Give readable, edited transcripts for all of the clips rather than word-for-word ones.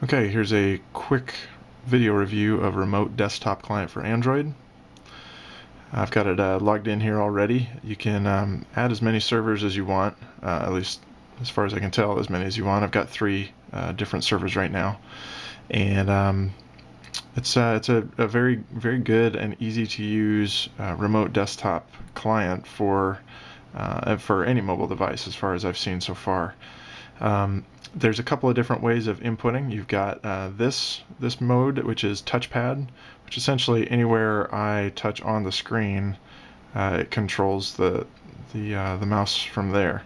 Okay, here's a quick video review of remote desktop client for Android. I've got it logged in here already. You can add as many servers as you want, at least as far as I can tell, as many as you want. I've got three different servers right now, and it's a very good and easy to use remote desktop client for any mobile device, as far as I've seen so far. There's a couple of different ways of inputting. You've got this mode, which is touchpad, which essentially anywhere I touch on the screen, it controls the mouse from there.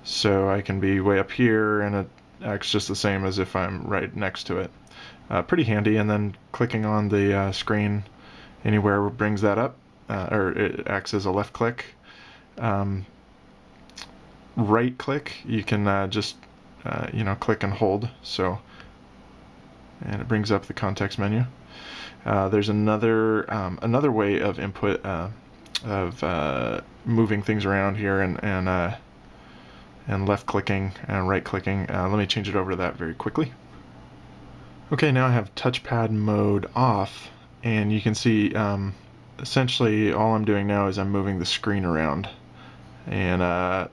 So I can be way up here, and it acts just the same as if I'm right next to it. Pretty handy. And then clicking on the screen anywhere brings that up, or it acts as a left click. Right click, you can just click and hold, and it brings up the context menu. There's another way of input of moving things around here, and left clicking and right clicking. Let me change it over to that very quickly. Okay, now I have touchpad mode off, and you can see essentially all I'm doing now is I'm moving the screen around, and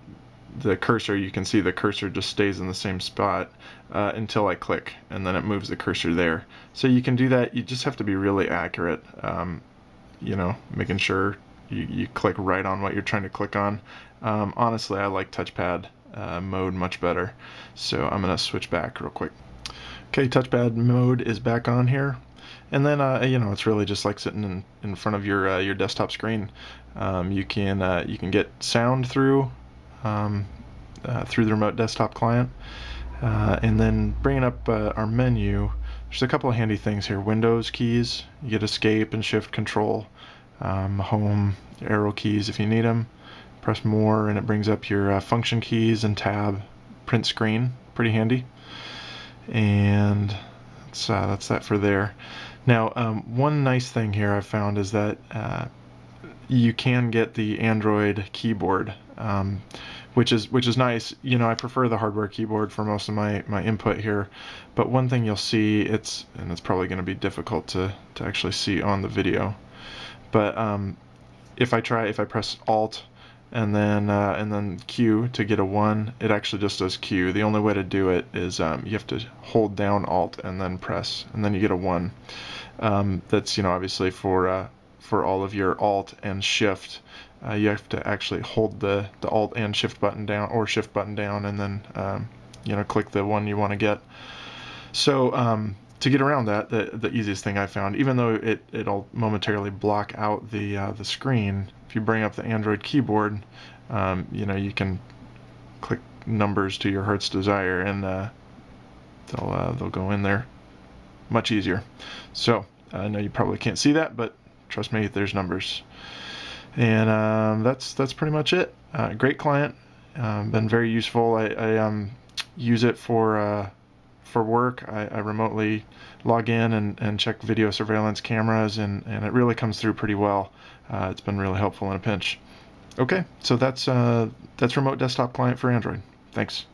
the cursor, you can see the cursor just stays in the same spot until I click, and then it moves the cursor there. So you can do that. You just have to be really accurate, making sure you click right on what you're trying to click on. Honestly, I like touchpad mode much better, so I'm going to switch back real quick. Okay, touchpad mode is back on here, and then it's really just like sitting in front of your desktop screen. You can get sound through the remote desktop client, and then bringing up our menu, there's a couple of handy things here. Windows keys, you get escape and shift control, home, arrow keys if you need them. Press more and it brings up your function keys, and tab, print screen, pretty handy. And that's that for there. Now, one nice thing here I've found is that you can get the Android keyboard, which is nice. I prefer the hardware keyboard for most of my input here, but one thing you'll see, it's probably going to be difficult to actually see on the video, but if I press Alt and then Q to get a 1, it actually just does Q. The only way to do it is you have to hold down Alt and then press, and then you get a 1. That's obviously for all of your Alt and Shift. You have to actually hold the Alt and Shift button down, or Shift button down, and then click the one you want to get. So to get around that, the easiest thing I found, even though it'll momentarily block out the screen, if you bring up the Android keyboard, you can click numbers to your heart's desire, and they'll go in there much easier. So I know you probably can't see that, but trust me, there's numbers. And that's pretty much it. Great client, been very useful. I use it for work. I remotely log in and check video surveillance cameras, and it really comes through pretty well. It's been really helpful in a pinch. Okay, so that's remote desktop client for Android. Thanks.